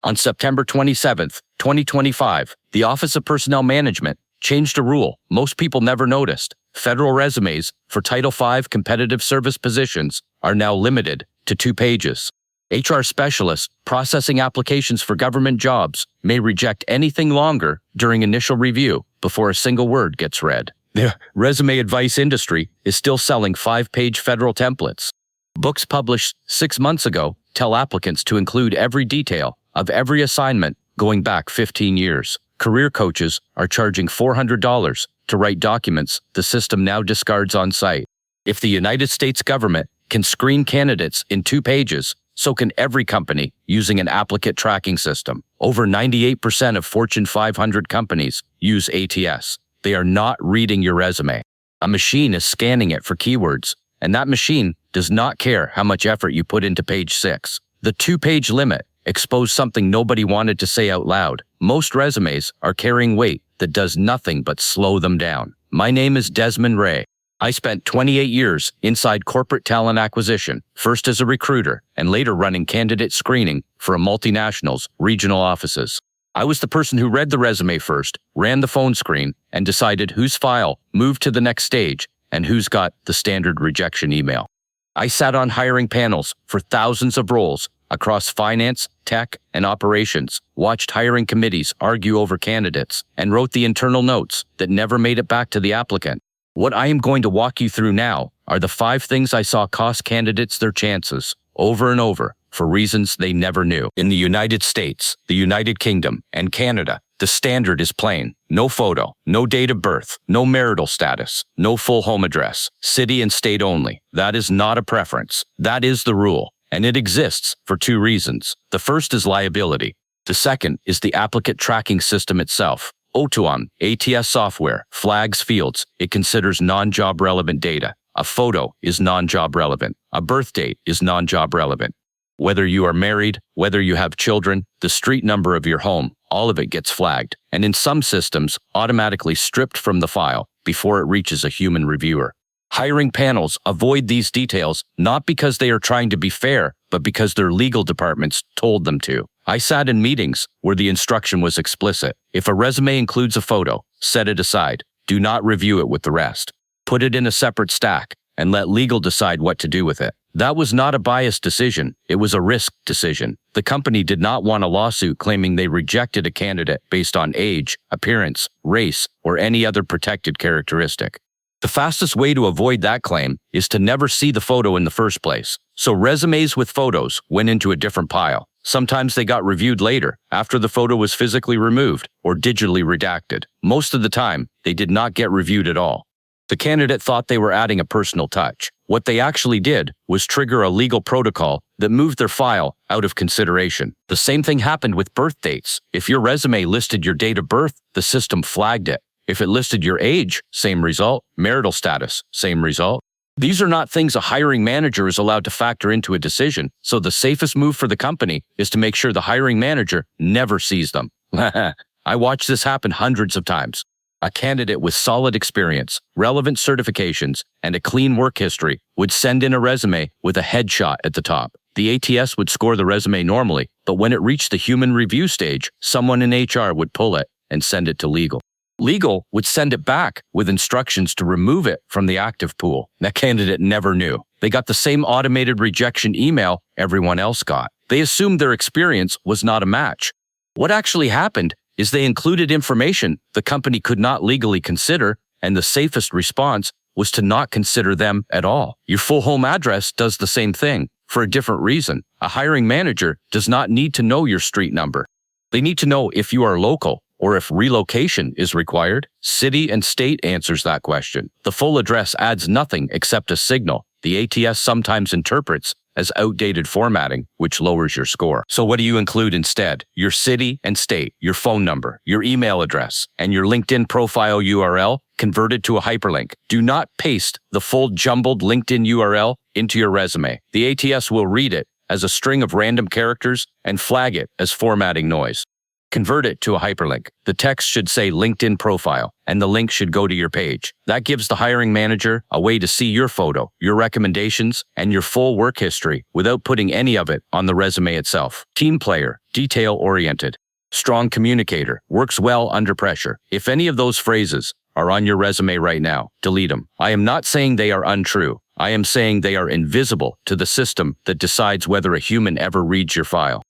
On September 27th, 2025, the Office of Personnel Management changed a rule most people never noticed. Federal resumes for Title V competitive service positions are now limited to 2 pages. HR specialists processing applications for government jobs may reject anything longer during initial review before a single word gets read. The resume advice industry is still selling 5-page federal templates. Books published 6 months ago tell applicants to include every detail of every assignment going back 15 years. Career coaches are charging $400 to write documents the system now discards on site. If the United States government can screen candidates in 2 pages, so can every company using an applicant tracking system. Over 98% of Fortune 500 companies use ATS. They are not reading your resume. A machine is scanning it for keywords, and that machine does not care how much effort you put into page 6. The 2-page limit exposed something nobody wanted to say out loud. Most resumes are carrying weight that does nothing but slow them down. My name is Desmond Ray. I spent 28 years inside corporate talent acquisition, first as a recruiter and later running candidate screening for a multinational's regional offices. I was the person who read the resume first, ran the phone screen, and decided whose file moved to the next stage and who's got the standard rejection email. I sat on hiring panels for thousands of roles across finance, tech, and operations, watched hiring committees argue over candidates, and wrote the internal notes that never made it back to the applicant. What I am going to walk you through now are the 5 things I saw cost candidates their chances over and over for reasons they never knew. In the United States, the United Kingdom, and Canada, the standard is plain. No photo, no date of birth, no marital status, no full home address, city and state only. That is not a preference. That is the rule, and it exists for 2 reasons. The first is liability. The second is the applicant tracking system itself. O2ON, ATS software, flags fields. It considers non-job relevant data. A photo is non-job relevant. A birth date is non-job relevant. Whether you are married, whether you have children, the street number of your home, all of it gets flagged, and in some systems, automatically stripped from the file before it reaches a human reviewer. Hiring panels avoid these details not because they are trying to be fair, but because their legal departments told them to. I sat in meetings where the instruction was explicit. If a resume includes a photo, set it aside. Do not review it with the rest. Put it in a separate stack and let legal decide what to do with it. That was not a biased decision. It was a risk decision. The company did not want a lawsuit claiming they rejected a candidate based on age, appearance, race, or any other protected characteristic. The fastest way to avoid that claim is to never see the photo in the first place. So resumes with photos went into a different pile. Sometimes they got reviewed later, after the photo was physically removed or digitally redacted. Most of the time, they did not get reviewed at all. The candidate thought they were adding a personal touch. What they actually did was trigger a legal protocol that moved their file out of consideration. The same thing happened with birth dates. If your resume listed your date of birth, the system flagged it. If it listed your age, same result. Marital status, same result. These are not things a hiring manager is allowed to factor into a decision, so the safest move for the company is to make sure the hiring manager never sees them. I watched this happen hundreds of times. A candidate with solid experience, relevant certifications, and a clean work history would send in a resume with a headshot at the top. The ATS would score the resume normally, but when it reached the human review stage, someone in HR would pull it and send it to legal. Legal would send it back with instructions to remove it from the active pool. That candidate never knew. They got the same automated rejection email everyone else got. They assumed their experience was not a match. What actually happened is they included information the company could not legally consider, and the safest response was to not consider them at all. Your full home address does the same thing, for a different reason. A hiring manager does not need to know your street number. They need to know if you are local, or if relocation is required. City and state answers that question. The full address adds nothing except a signal the ATS sometimes interprets as outdated formatting, which lowers your score. So what do you include instead? Your city and state, your phone number, your email address, and your LinkedIn profile URL converted to a hyperlink. Do not paste the full jumbled LinkedIn URL into your resume. The ATS will read it as a string of random characters and flag it as formatting noise. Convert it to a hyperlink. The text should say LinkedIn profile, and the link should go to your page. That gives the hiring manager a way to see your photo, your recommendations, and your full work history without putting any of it on the resume itself. Team player, detail-oriented. Strong communicator, works well under pressure. If any of those phrases are on your resume right now, delete them. I am not saying they are untrue. I am saying they are invisible to the system that decides whether a human ever reads your file.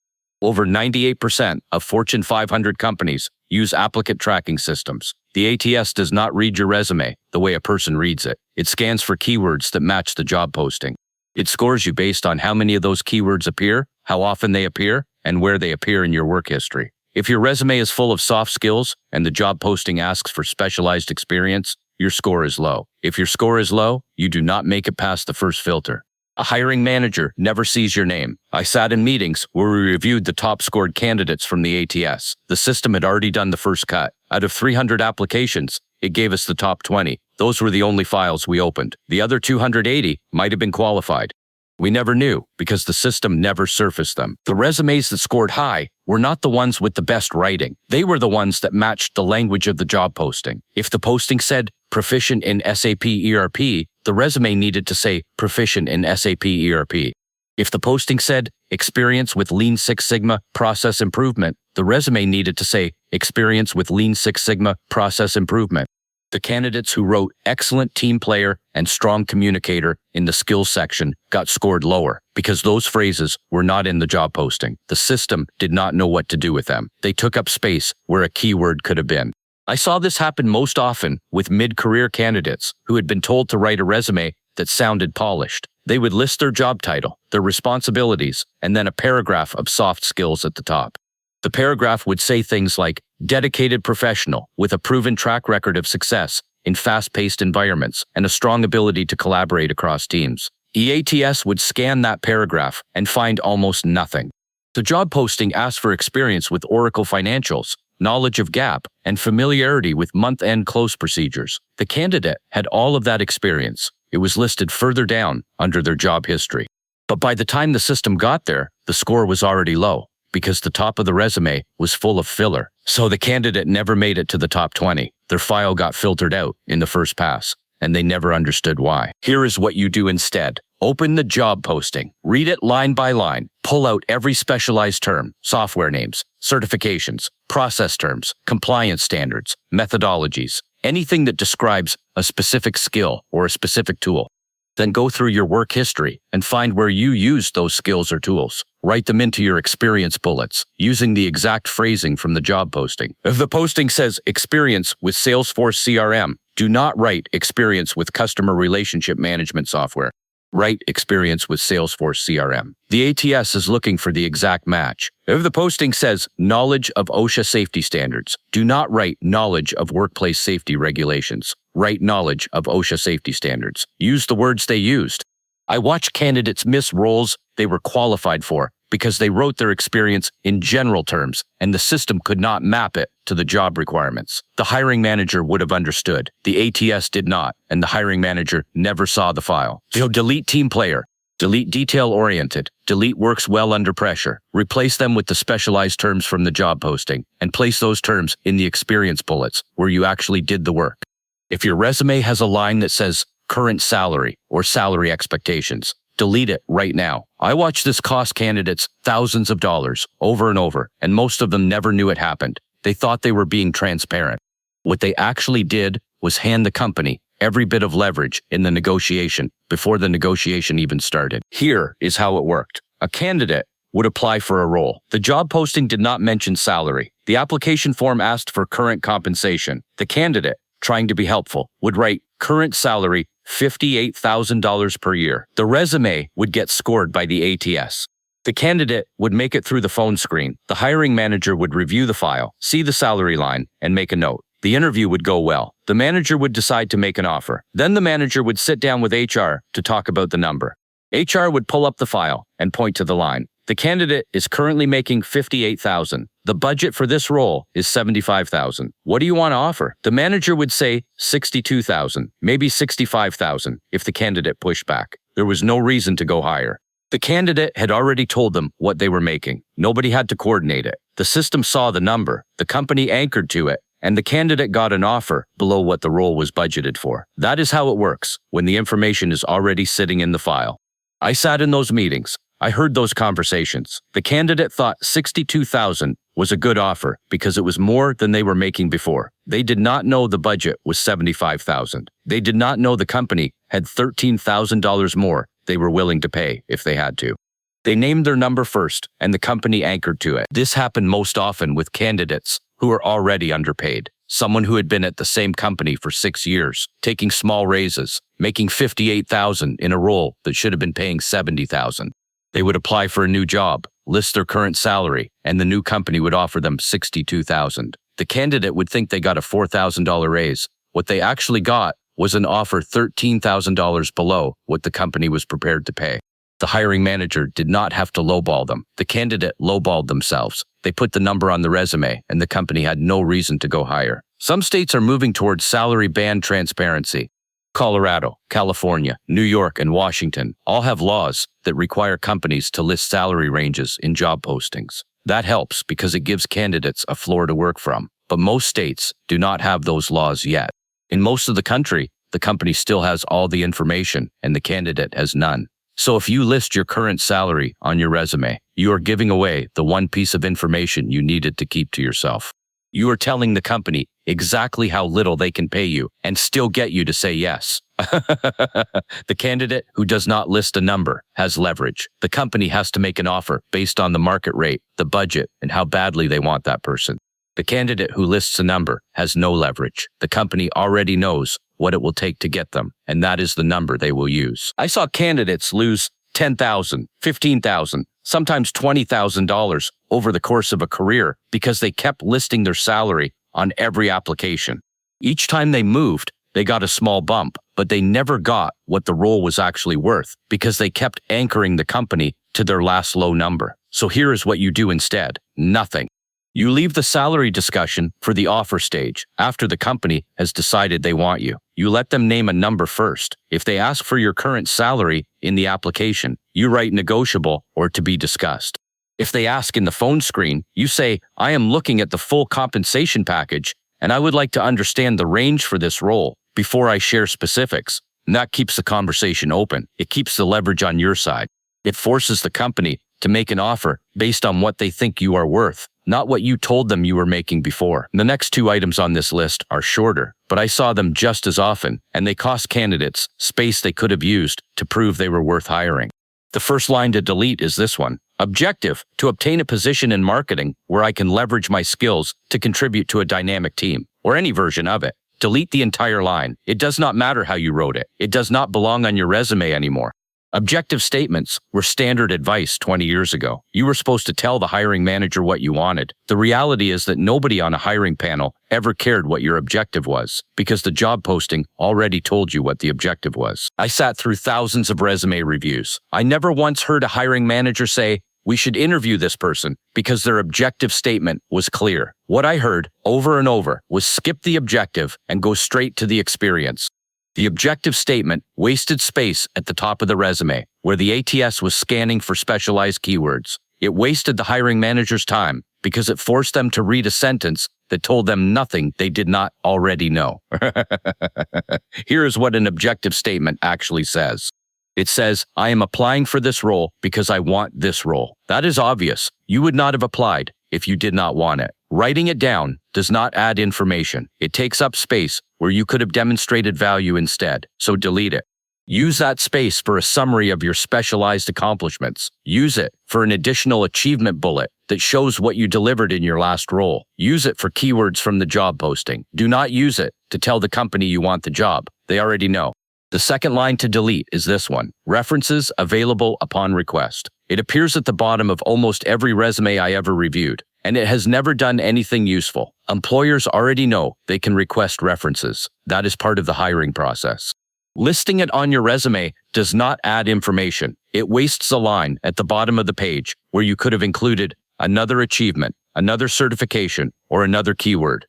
Over 98% of Fortune 500 companies use applicant tracking systems. The ATS does not read your resume the way a person reads it. It scans for keywords that match the job posting. It scores you based on how many of those keywords appear, how often they appear, and where they appear in your work history. If your resume is full of soft skills and the job posting asks for specialized experience, your score is low. If your score is low, you do not make it past the first filter. A hiring manager never sees your name. I sat in meetings where we reviewed the top scored candidates from the ATS. The system had already done the first cut. Out of 300 applications, it gave us the top 20. Those were the only files we opened. The other 280 might have been qualified. We never knew because the system never surfaced them. The resumes that scored high were not the ones with the best writing. They were the ones that matched the language of the job posting. If the posting said proficient in SAP ERP, the resume needed to say proficient in SAP ERP. If the posting said experience with Lean Six Sigma process improvement, the resume needed to say experience with Lean Six Sigma process improvement. The candidates who wrote excellent team player and strong communicator in the skills section got scored lower because those phrases were not in the job posting. The system did not know what to do with them. They took up space where a keyword could have been. I saw this happen most often with mid-career candidates who had been told to write a resume that sounded polished. They would list their job title, their responsibilities, and then a paragraph of soft skills at the top. The paragraph would say things like, dedicated professional with a proven track record of success in fast-paced environments and a strong ability to collaborate across teams. EATS would scan that paragraph and find almost nothing. The job posting asked for experience with Oracle financials, knowledge of GAAP, and familiarity with month-end close procedures. The candidate had all of that experience. It was listed further down under their job history. But by the time the system got there, the score was already low, because the top of the resume was full of filler. So the candidate never made it to the top 20. Their file got filtered out in the first pass, and they never understood why. Here is what you do instead. Open the job posting. Read it line by line. Pull out every specialized term, software names, certifications, process terms, compliance standards, methodologies, anything that describes a specific skill or a specific tool. Then go through your work history and find where you used those skills or tools. Write them into your experience bullets, using the exact phrasing from the job posting. If the posting says experience with Salesforce CRM, do not write experience with customer relationship management software. Write experience with Salesforce CRM. The ATS is looking for the exact match. If the posting says knowledge of OSHA safety standards, do not write knowledge of workplace safety regulations. Write knowledge of OSHA safety standards. Use the words they used. I watch candidates miss roles they were qualified for because they wrote their experience in general terms and the system could not map it to the job requirements. The hiring manager would have understood. The ATS did not, and the hiring manager never saw the file. So delete team player. Delete detail-oriented. Delete works well under pressure. Replace them with the specialized terms from the job posting and place those terms in the experience bullets where you actually did the work. If your resume has a line that says current salary or salary expectations, delete it right now. I watched this cost candidates thousands of dollars over and over, and most of them never knew it happened. They thought they were being transparent. What they actually did was hand the company every bit of leverage in the negotiation before the negotiation even started. Here is how it worked. A candidate would apply for a role. The job posting did not mention salary. The application form asked for current compensation. The candidate, trying to be helpful, would write current salary $58,000 per year. The resume would get scored by the ATS. The candidate would make it through the phone screen. The hiring manager would review the file, see the salary line, and make a note. The interview would go well. The manager would decide to make an offer. Then the manager would sit down with HR to talk about the number. HR would pull up the file and point to the line. The candidate is currently making $58,000. The budget for this role is $75,000. What do you want to offer? The manager would say $62,000, maybe $65,000 if the candidate pushed back. There was no reason to go higher. The candidate had already told them what they were making. Nobody had to coordinate it. The system saw the number, the company anchored to it, and the candidate got an offer below what the role was budgeted for. That is how it works when the information is already sitting in the file. I sat in those meetings. I heard those conversations. The candidate thought $62,000 was a good offer because it was more than they were making before. They did not know the budget was $75,000. They did not know the company had $13,000 more they were willing to pay if they had to. They named their number first, and the company anchored to it. This happened most often with candidates who were already underpaid. Someone who had been at the same company for 6 years, taking small raises, making $58,000 in a role that should have been paying $70,000. They would apply for a new job, list their current salary, and the new company would offer them $62,000. The candidate would think they got a $4,000 raise. What they actually got was an offer $13,000 below what the company was prepared to pay. The hiring manager did not have to lowball them. The candidate lowballed themselves. They put the number on the resume, and the company had no reason to go higher. Some states are moving towards salary band transparency. Colorado, California, New York, and Washington all have laws that require companies to list salary ranges in job postings. That helps because it gives candidates a floor to work from. But most states do not have those laws yet. In most of the country, the company still has all the information and the candidate has none. So if you list your current salary on your resume, you are giving away the one piece of information you needed to keep to yourself. You are telling the company exactly how little they can pay you and still get you to say yes. The candidate who does not list a number has leverage. The company has to make an offer based on the market rate, the budget, and how badly they want that person. The candidate who lists a number has no leverage. The company already knows what it will take to get them, and that is the number they will use. I saw candidates lose $10,000, $15,000, sometimes $20,000 over the course of a career because they kept listing their salary on every application. Each time they moved, they got a small bump, but they never got what the role was actually worth because they kept anchoring the company to their last low number. So here is what you do instead. Nothing. You leave the salary discussion for the offer stage after the company has decided they want you. You let them name a number first. If they ask for your current salary in the application, you write negotiable or to be discussed. If they ask in the phone screen, you say, I am looking at the full compensation package and I would like to understand the range for this role before I share specifics. And that keeps the conversation open. It keeps the leverage on your side. It forces the company to make an offer based on what they think you are worth, not what you told them you were making before. The next two items on this list are shorter, but I saw them just as often, and they cost candidates space they could have used to prove they were worth hiring. The first line to delete is this one. Objective, to obtain a position in marketing where I can leverage my skills to contribute to a dynamic team, or any version of it. Delete the entire line. It does not matter how you wrote it. It does not belong on your resume anymore. Objective statements were standard advice 20 years ago. You were supposed to tell the hiring manager what you wanted. The reality is that nobody on a hiring panel ever cared what your objective was because the job posting already told you what the objective was. I sat through thousands of resume reviews. I never once heard a hiring manager say, we should interview this person because their objective statement was clear. What I heard over and over was skip the objective and go straight to the experience. The objective statement wasted space at the top of the resume, where the ATS was scanning for specialized keywords. It wasted the hiring manager's time because it forced them to read a sentence that told them nothing they did not already know. Here is what an objective statement actually says. It says, I am applying for this role because I want this role. That is obvious. You would not have applied if you did not want it. Writing it down does not add information. It takes up space where you could have demonstrated value instead, so delete it. Use that space for a summary of your specialized accomplishments. Use it for an additional achievement bullet that shows what you delivered in your last role. Use it for keywords from the job posting. Do not use it to tell the company you want the job. They already know. The second line to delete is this one. References available upon request. It appears at the bottom of almost every resume I ever reviewed, and it has never done anything useful. Employers already know they can request references. That is part of the hiring process. Listing it on your resume does not add information. It wastes a line at the bottom of the page where you could have included another achievement, another certification, or another keyword.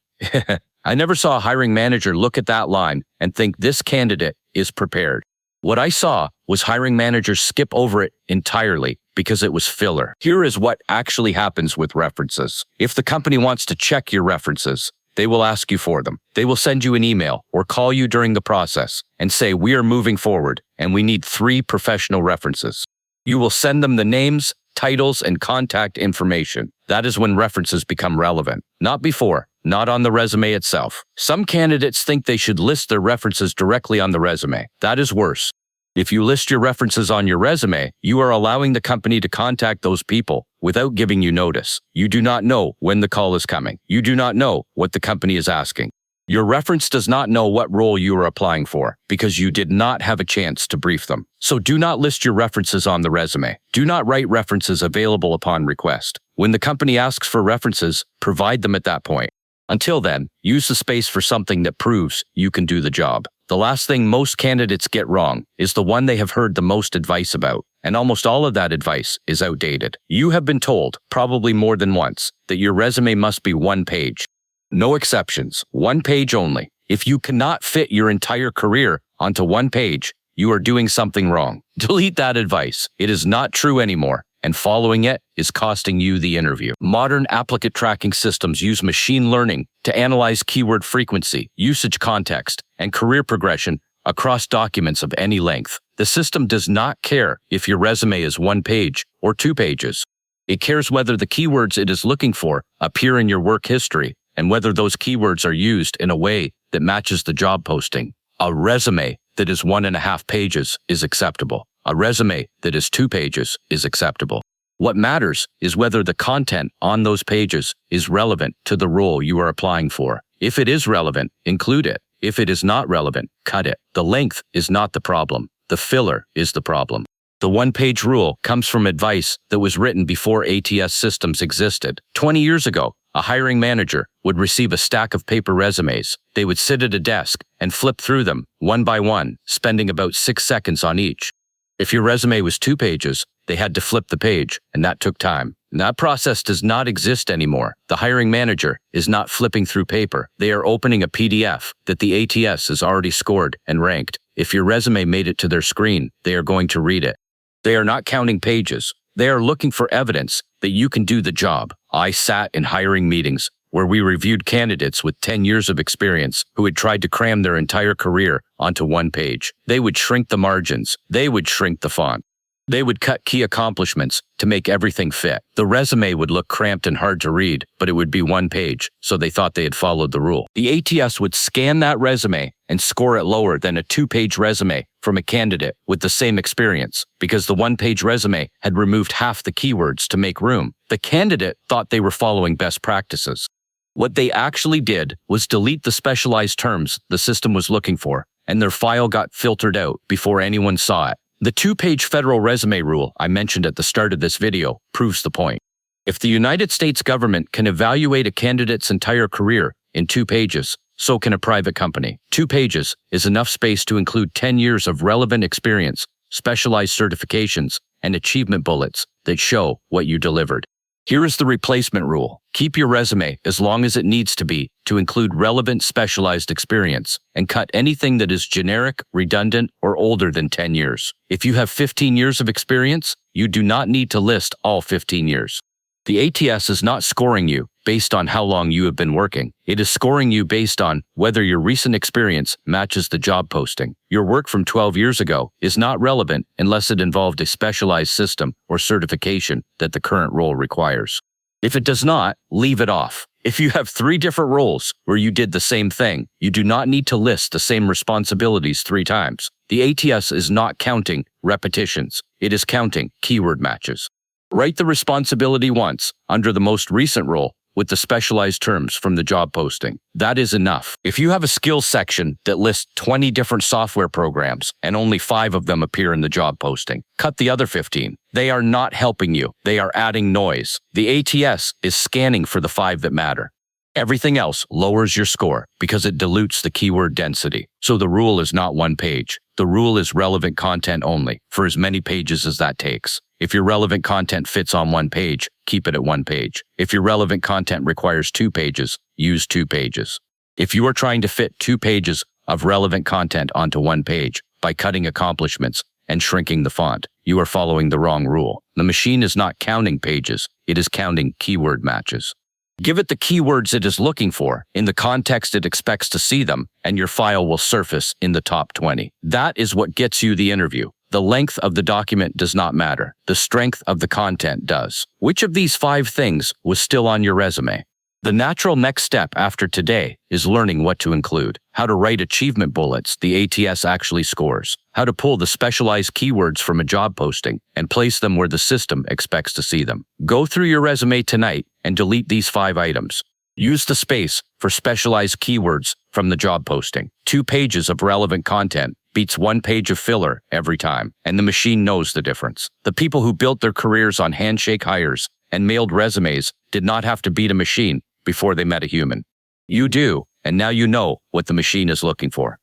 I never saw a hiring manager look at that line and think this candidate is prepared. What I saw was hiring managers skip over it entirely because it was filler. Here is what actually happens with references. If the company wants to check your references, they will ask you for them. They will send you an email or call you during the process and say, "We are moving forward and we need 3 professional references." You will send them the names, titles, and contact information. That is when references become relevant. Not before, not on the resume itself. Some candidates think they should list their references directly on the resume. That is worse. If you list your references on your resume, you are allowing the company to contact those people without giving you notice. You do not know when the call is coming. You do not know what the company is asking. Your reference does not know what role you are applying for because you did not have a chance to brief them. So do not list your references on the resume. Do not write references available upon request. When the company asks for references, provide them at that point. Until then, use the space for something that proves you can do the job. The last thing most candidates get wrong is the one they have heard the most advice about, and almost all of that advice is outdated. You have been told, probably more than once, that your resume must be 1 page. No exceptions, 1 page only. If you cannot fit your entire career onto 1 page, you are doing something wrong. Delete that advice. It is not true anymore, and following it is costing you the interview. Modern applicant tracking systems use machine learning to analyze keyword frequency, usage context, and career progression across documents of any length. The system does not care if your resume is 1 page or 2 pages. It cares whether the keywords it is looking for appear in your work history and whether those keywords are used in a way that matches the job posting. A resume that is 1.5 pages is acceptable. A resume that is 2 pages is acceptable. What matters is whether the content on those pages is relevant to the role you are applying for. If it is relevant, include it. If it is not relevant, cut it. The length is not the problem. The filler is the problem. The 1-page rule comes from advice that was written before ATS systems existed. 20 years ago, a hiring manager would receive a stack of paper resumes. They would sit at a desk and flip through them one by one, spending about 6 seconds on each. If your resume was 2 pages, they had to flip the page, and that took time. And that process does not exist anymore. The hiring manager is not flipping through paper. They are opening a PDF that the ATS has already scored and ranked. If your resume made it to their screen, they are going to read it. They are not counting pages. They are looking for evidence that you can do the job. I sat in hiring meetings where we reviewed candidates with 10 years of experience who had tried to cram their entire career onto 1 page. They would shrink the margins. They would shrink the font. They would cut key accomplishments to make everything fit. The resume would look cramped and hard to read, but it would be 1 page, so they thought they had followed the rule. The ATS would scan that resume and score it lower than a 2-page resume from a candidate with the same experience, because the 1-page resume had removed half the keywords to make room. The candidate thought they were following best practices. What they actually did was delete the specialized terms the system was looking for, and their file got filtered out before anyone saw it. The 2-page federal resume rule I mentioned at the start of this video proves the point. If the United States government can evaluate a candidate's entire career in 2 pages, so can a private company. 2 pages is enough space to include 10 years of relevant experience, specialized certifications, and achievement bullets that show what you delivered. Here is the replacement rule. Keep your resume as long as it needs to be to include relevant specialized experience, and cut anything that is generic, redundant, or older than 10 years. If you have 15 years of experience, you do not need to list all 15 years. The ATS is not scoring you based on how long you have been working. It is scoring you based on whether your recent experience matches the job posting. Your work from 12 years ago is not relevant unless it involved a specialized system or certification that the current role requires. If it does not, leave it off. If you have 3 different roles where you did the same thing, you do not need to list the same responsibilities 3 times. The ATS is not counting repetitions. It is counting keyword matches. Write the responsibility once under the most recent role with the specialized terms from the job posting. That is enough. If you have a skills section that lists 20 different software programs and only 5 of them appear in the job posting, cut the other 15. They are not helping you. They are adding noise. The ATS is scanning for the 5 that matter. Everything else lowers your score because it dilutes the keyword density. So the rule is not 1 page. The rule is relevant content only, for as many pages as that takes. If your relevant content fits on 1 page, keep it at 1 page. If your relevant content requires 2 pages, use 2 pages. If you are trying to fit 2 pages of relevant content onto 1 page, by cutting accomplishments and shrinking the font, you are following the wrong rule. The machine is not counting pages, it is counting keyword matches. Give it the keywords it is looking for, in the context it expects to see them, and your file will surface in the top 20. That is what gets you the interview. The length of the document does not matter. The strength of the content does. Which of these 5 things was still on your resume? The natural next step after today is learning what to include, how to write achievement bullets the ATS actually scores, how to pull the specialized keywords from a job posting and place them where the system expects to see them. Go through your resume tonight and delete these 5 items. Use the space for specialized keywords from the job posting. 2 pages of relevant content beats 1 page of filler every time, and the machine knows the difference. The people who built their careers on handshake hires and mailed resumes did not have to beat a machine before they met a human. You do, and now you know what the machine is looking for.